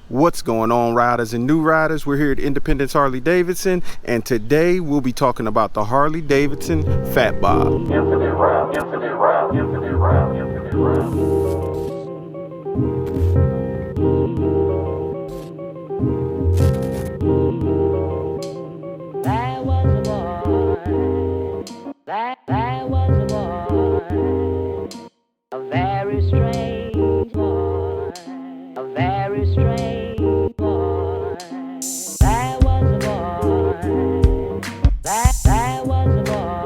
What's going on, riders and new riders? We're here at Independence Harley-Davidson, and today we'll be talking about the Harley-Davidson Fat Bob. Infinit Ryda, Infinit Ryda, Infinit Ryda, Infinit Ryda. There was a boy, there was a boy, a very strange boy, a very strange boy. There was a boy, there was a boy.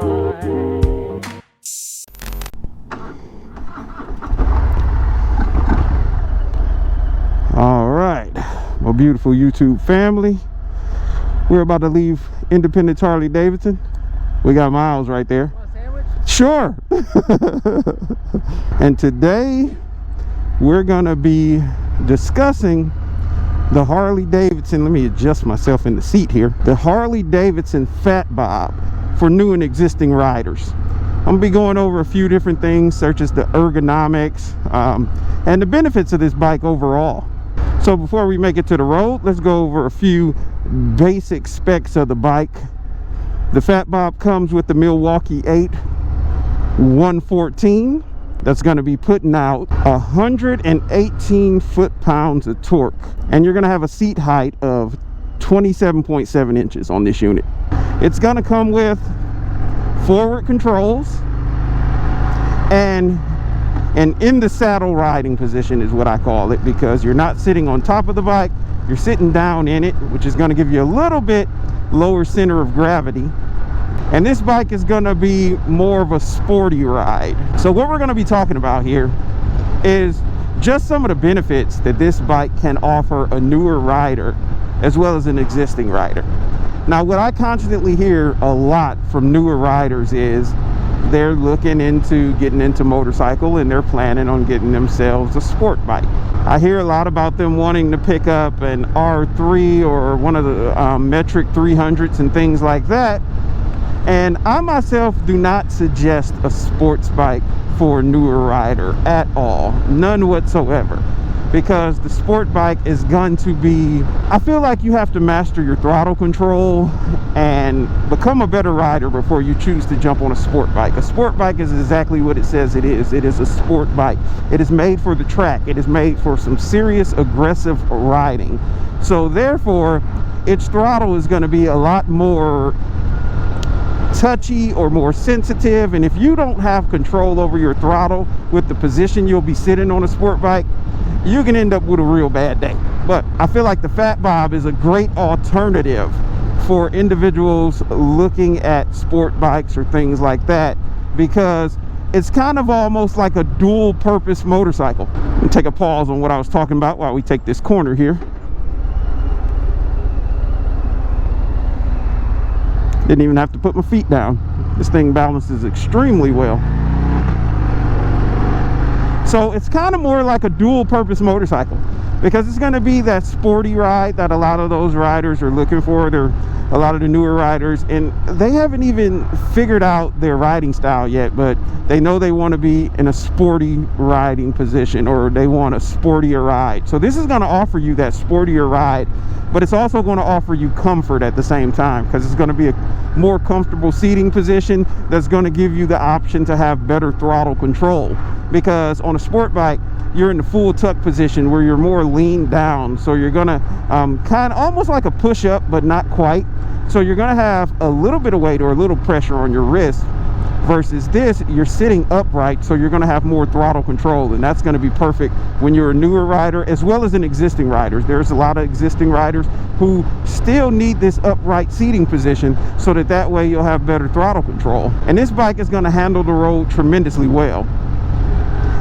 All right, my beautiful YouTube family. We're about to leave Independence Harley-Davidson. We got Miles right there. Want a sandwich? Sure. And today we're gonna be discussing the Harley-Davidson, let me adjust myself in the seat here, the Harley-Davidson Fat Bob for new and existing riders. I'm gonna be going over a few different things, such as the ergonomics and the benefits of this bike overall. So before we make it to the road, let's go over a few basic specs of the bike. The Fat Bob comes with the Milwaukee 8 114 that's going to be putting out 118 foot-pounds of torque, and you're going to have a seat height of 27.7 inches on this unit. It's going to come with forward controls and an in the saddle riding position is what I call it, because you're not sitting on top of the bike, you're sitting down in it, which is going to give you a little bit lower center of gravity. And this bike is going to be more of a sporty ride. So what we're going to be talking about here is just some of the benefits that this bike can offer a newer rider as well as an existing rider. Now, what I constantly hear a lot from newer riders is they're looking into getting into motorcycle and they're planning on getting themselves a sport bike. I hear a lot about them wanting to pick up an R3 or one of the metric 300s and things like that. And I myself do not suggest a sports bike for a newer rider at all, none whatsoever, because the sport bike is going to be, I feel like you have to master your throttle control and become a better rider before you choose to jump on a sport bike. A sport bike is exactly what it says it is. It is a sport bike. It is made for the track. It is made for some serious aggressive riding. So therefore, its throttle is going to be a lot more touchy or more sensitive, and if you don't have control over your throttle with the position you'll be sitting on a sport bike, you can end up with a real bad day. But I feel like the Fat Bob is a great alternative for individuals looking at sport bikes or things like that, because it's kind of almost like a dual purpose motorcycle. Let me take a pause on what I was talking about while we take this corner here. Didn't even have to put my feet down. This thing balances extremely well. So it's kind of more like a dual purpose motorcycle, because it's going to be that sporty ride that a lot of those riders are looking for. They're a lot of the newer riders, and they haven't even figured out their riding style yet, but they know they want to be in a sporty riding position, or they want a sportier ride. So this is going to offer you that sportier ride, but it's also going to offer you comfort at the same time, because it's going to be a more comfortable seating position that's going to give you the option to have better throttle control. Because on a sport bike, you're in the full tuck position where you're more leaned down, so you're gonna kind of almost like a push-up, but not quite. So you're gonna have a little bit of weight or a little pressure on your wrist, versus this, you're sitting upright, so you're gonna have more throttle control, and that's gonna be perfect when you're a newer rider as well as an existing rider. There's a lot of existing riders who still need this upright seating position, so that way you'll have better throttle control. And this bike is gonna handle the road tremendously well.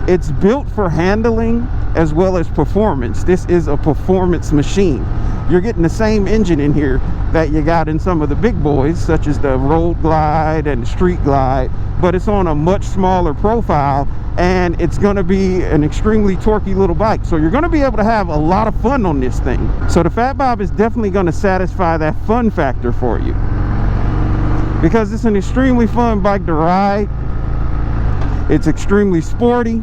It's built for handling as well as performance. This is a performance machine. You're getting the same engine in here that you got in some of the big boys, such as the Road Glide and the Street Glide, but it's on a much smaller profile, and it's going to be an extremely torquey little bike. So you're going to be able to have a lot of fun on this thing. So the Fat Bob is definitely going to satisfy that fun factor for you, because it's an extremely fun bike to ride. It's extremely sporty,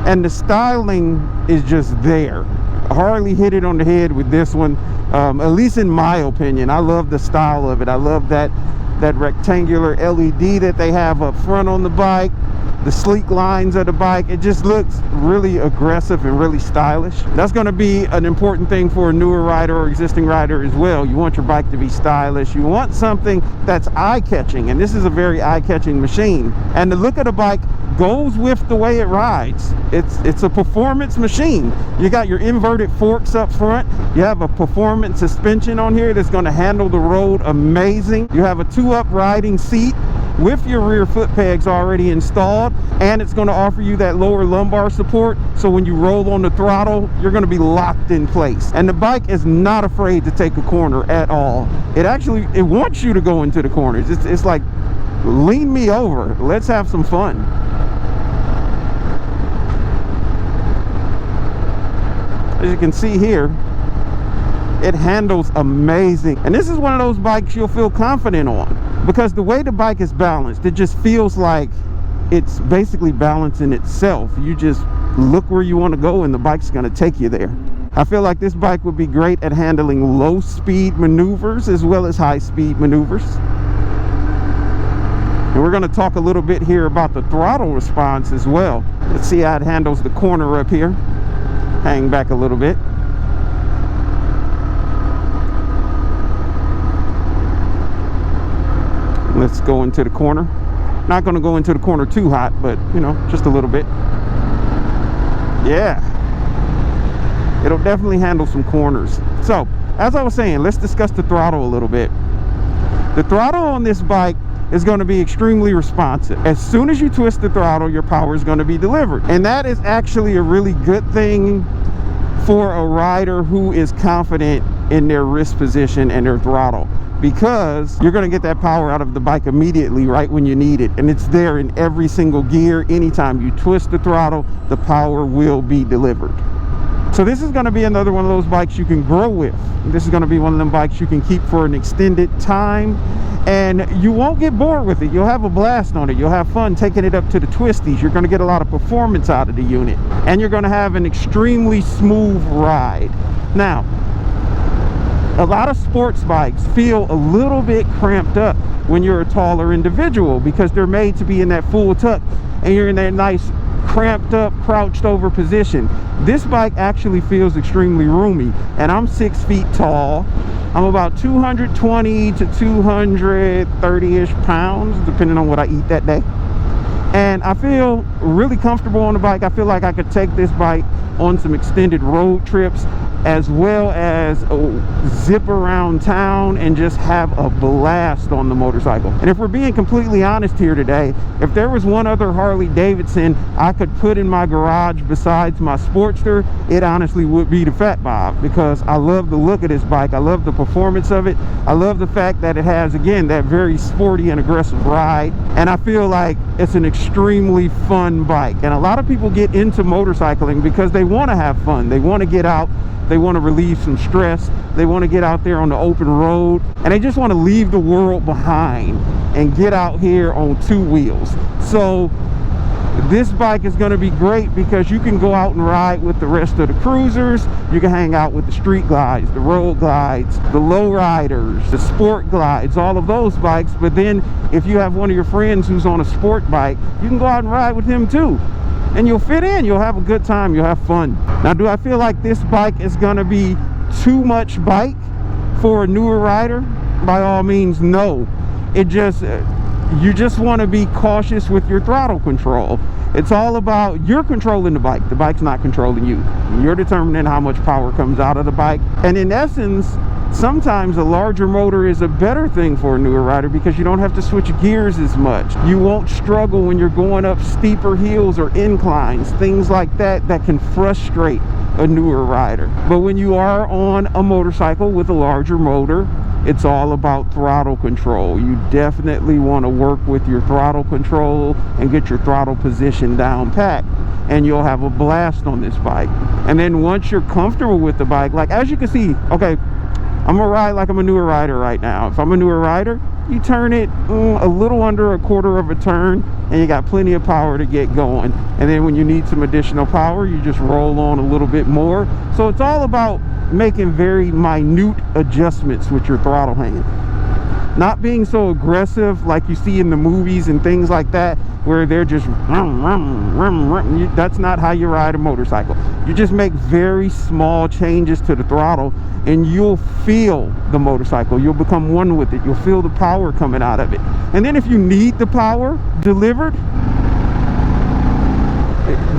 and the styling is just there. Harley hit it on the head with this one, at least in my opinion. I love the style of it. I love that rectangular LED that they have up front on the bike, the sleek lines of the bike. It just looks really aggressive and really stylish. That's going to be an important thing for a newer rider or existing rider as well. You want your bike to be stylish. You want something that's eye-catching, and this is a very eye-catching machine. And the look of the bike goes with the way it rides. It's a performance machine. You got your inverted forks up front. You have a performance suspension on here that's going to handle the road amazing. You have a 2-up riding seat with your rear foot pegs already installed, and it's going to offer you that lower lumbar support, so when you roll on the throttle, you're going to be locked in place. And the bike is not afraid to take a corner at all. It wants you to go into the corners. It's like, lean me over, let's have some fun. As you can see here, it handles amazing. And this is one of those bikes you'll feel confident on, because the way the bike is balanced, it just feels like it's basically balancing itself. You just look where you want to go and the bike's going to take you there. I feel like this bike would be great at handling low speed maneuvers as well as high speed maneuvers. And we're going to talk a little bit here about the throttle response as well. Let's see how it handles the corner up here. Hang back a little bit. Let's go into the corner. Not going to go into the corner too hot, but you know, just a little bit. Yeah, it'll definitely handle some corners. So as I was saying, let's discuss the throttle a little bit. The throttle on this bike is going to be extremely responsive. As soon as you twist the throttle, your power is going to be delivered, and that is actually a really good thing for a rider who is confident in their wrist position and their throttle, because you're going to get that power out of the bike immediately right when you need it, and it's there in every single gear. Anytime you twist the throttle, the power will be delivered. So this is going to be another one of those bikes you can grow with. This is going to be one of them bikes you can keep for an extended time, and you won't get bored with it. You'll have a blast on it. You'll have fun taking it up to the twisties. You're going to get a lot of performance out of the unit, and you're going to have an extremely smooth ride. Now, a lot of sports bikes feel a little bit cramped up when you're a taller individual, because they're made to be in that full tuck and you're in that nice cramped up, crouched over position. This bike actually feels extremely roomy, and I'm 6 feet tall. I'm about 220 to 230-ish pounds, depending on what I eat that day. And I feel really comfortable on the bike. I feel like I could take this bike on some extended road trips, as well as zip around town and just have a blast on the motorcycle. And if we're being completely honest here today, if there was one other Harley-Davidson I could put in my garage besides my Sportster, it honestly would be the Fat Bob, because I love the look of this bike. I love the performance of it. I love the fact that it has, again, that very sporty and aggressive ride, and I feel like it's an extremely fun bike. And a lot of people get into motorcycling because they want to have fun. They want to get out. They want to relieve some stress. They want to get out there on the open road, and they just want to leave the world behind and get out here on two wheels. So this bike is going to be great because you can go out and ride with the rest of the cruisers. You can hang out with the street glides, the road glides, the low riders, the sport glides, all of those bikes. But then if you have one of your friends who's on a sport bike, you can go out and ride with him too. And you'll fit in, you'll have a good time, you'll have fun. Now, do I feel like this bike is gonna be too much bike for a newer rider? By all means, no. It just, you just wanna be cautious with your throttle control. It's all about, you're controlling the bike's not controlling you. You're determining how much power comes out of the bike. And in essence, sometimes a larger motor is a better thing for a newer rider because you don't have to switch gears as much. You won't struggle when you're going up steeper hills or inclines, things like that can frustrate a newer rider. But when you are on a motorcycle with a larger motor, it's all about throttle control. You definitely want to work with your throttle control and get your throttle position down pat, and you'll have a blast on this bike. And then once you're comfortable with the bike, like as you can see, okay, I'm gonna ride like I'm a newer rider right now. If I'm a newer rider, you turn it a little under a quarter of a turn, and you got plenty of power to get going. And then when you need some additional power, you just roll on a little bit more. So it's all about making very minute adjustments with your throttle hand. Not being so aggressive like you see in the movies and things like that, where they're just that's not how you ride a motorcycle. You just make very small changes to the throttle and you'll feel the motorcycle. You'll become one with it. You'll feel the power coming out of it. And then if you need the power delivered,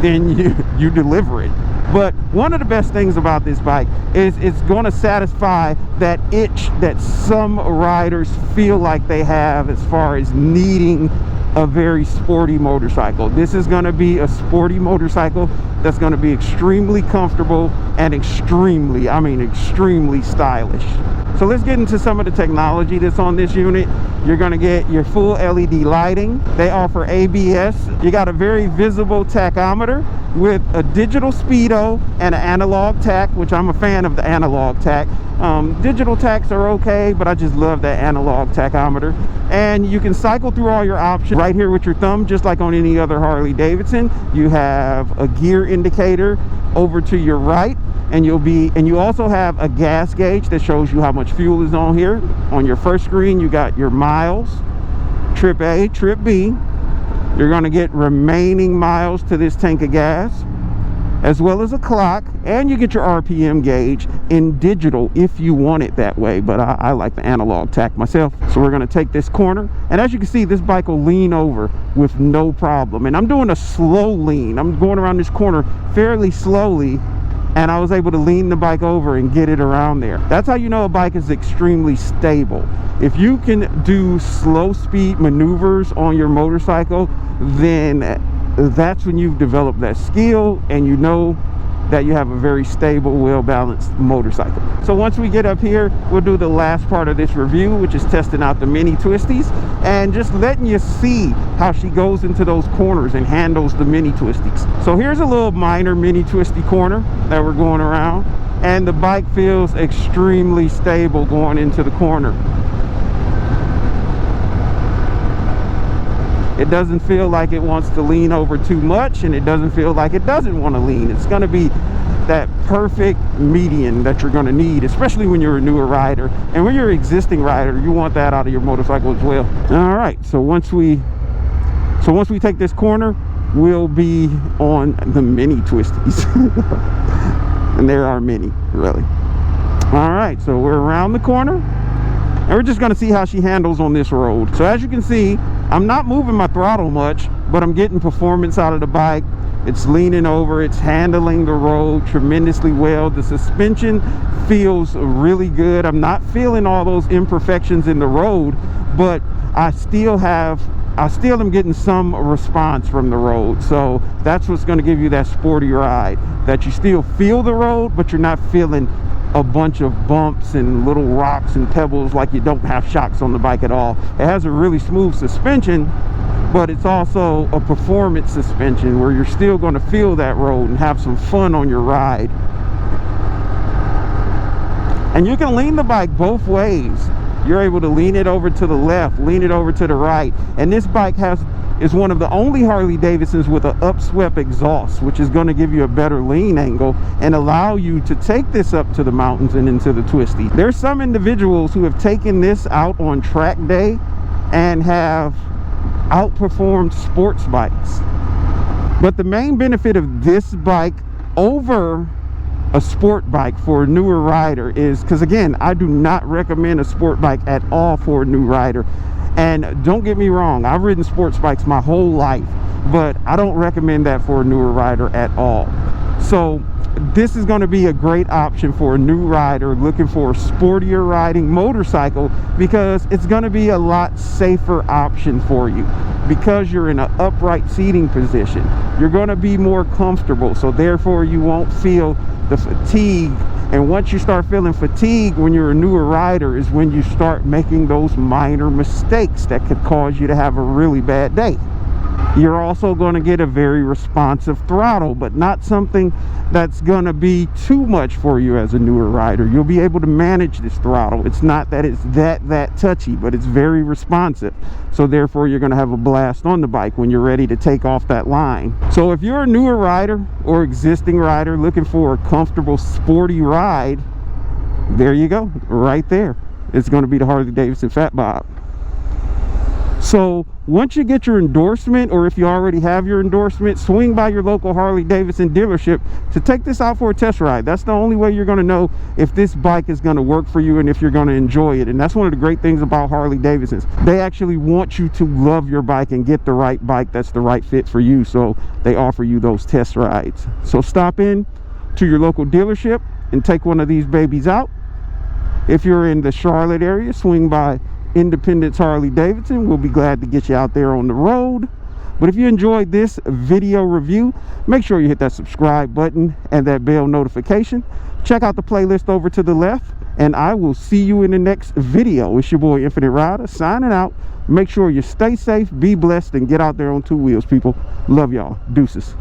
then you deliver it. But one of the best things about this bike is it's going to satisfy that itch that some riders feel like they have as far as needing a very sporty motorcycle. This is going to be a sporty motorcycle that's going to be extremely comfortable and extremely, I mean extremely stylish. So let's get into some of the technology that's on this unit. You're going to get your full LED lighting. They offer ABS. You got a very visible tachometer with a digital speedo and an analog tach, which I'm a fan of the analog tach. Digital tachs are okay, but I just love that analog tachometer. And you can cycle through all your options right here with your thumb, just like on any other Harley-Davidson. You have a gear indicator over to your right, and you also have a gas gauge that shows you how much fuel is on here. On your first screen, you got your miles, trip A, trip B. You're going to get remaining miles to this tank of gas, as well as a clock, and you get your RPM gauge in digital if you want it that way, but I like the analog tach myself. So we're going to take this corner, and as you can see, this bike will lean over with no problem. And I'm doing a slow lean. I'm going around this corner fairly slowly, and I was able to lean the bike over and get it around there. That's how you know a bike is extremely stable. If you can do slow speed maneuvers on your motorcycle, then that's when you've developed that skill and you know that you have a very stable, well-balanced motorcycle. So once we get up here, we'll do the last part of this review, which is testing out the mini twisties and just letting you see how she goes into those corners and handles the mini twisties. So here's a little minor mini twisty corner that we're going around, and the bike feels extremely stable going into the corner. It doesn't feel like it wants to lean over too much, and it doesn't feel like it doesn't want to lean. It's going to be that perfect median that you're going to need, especially when you're a newer rider. And when you're an existing rider, you want that out of your motorcycle as well. All right, so once we take this corner, we'll be on the mini twisties. And there are many, really. All right, so we're around the corner, and we're just going to see how she handles on this road. So as you can see, I'm not moving my throttle much, but I'm getting performance out of the bike. It's leaning over, it's handling the road tremendously well. The suspension feels really good. I'm not feeling all those imperfections in the road, but I still am getting some response from the road. So that's what's going to give you that sporty ride, that you still feel the road, but you're not feeling a bunch of bumps and little rocks and pebbles like you don't have shocks on the bike at all. It has a really smooth suspension, but it's also a performance suspension where you're still going to feel that road and have some fun on your ride. And you can lean the bike both ways. You're able to lean it over to the left, lean it over to the right. And this bike is one of the only Harley-Davidsons with an upswept exhaust, which is going to give you a better lean angle and allow you to take this up to the mountains and into the twisty. There's some individuals who have taken this out on track day and have outperformed sports bikes. But the main benefit of this bike over a sport bike for a newer rider is, because again, I do not recommend a sport bike at all for a new rider. And don't get me wrong, I've ridden sports bikes my whole life, but I don't recommend that for a newer rider at all. So this is going to be a great option for a new rider looking for a sportier riding motorcycle, because it's going to be a lot safer option for you because you're in an upright seating position. You're going to be more comfortable, so therefore you won't feel the fatigue. And once you start feeling fatigue when you're a newer rider is when you start making those minor mistakes that could cause you to have a really bad day. You're also going to get a very responsive throttle, but not something that's going to be too much for you as a newer rider. You'll be able to manage this throttle. It's not that it's that touchy, but it's very responsive. So therefore, you're going to have a blast on the bike when you're ready to take off that line. So if you're a newer rider or existing rider looking for a comfortable, sporty ride, there you go, right there. It's going to be the Harley-Davidson Fat Bob. So once you get your endorsement, or if you already have your endorsement, swing by your local Harley-Davidson dealership to take this out for a test ride. That's the only way you're going to know if this bike is going to work for you and if you're going to enjoy it. And that's one of the great things about Harley-Davidsons. They actually want you to love your bike and get the right bike that's the right fit for you. So they offer you those test rides. So stop in to your local dealership and take one of these babies out. If you're in the Charlotte area, swing by Independence Harley-Davidson. We'll be glad to get you out there on the road. But if you enjoyed this video review, make sure you hit that subscribe button and that bell notification. Check out the playlist over to the left, and I will see you in the next video. It's your boy Infinit Ryda signing out. Make sure you stay safe, be blessed, and get out there on two wheels, people. Love y'all. Deuces.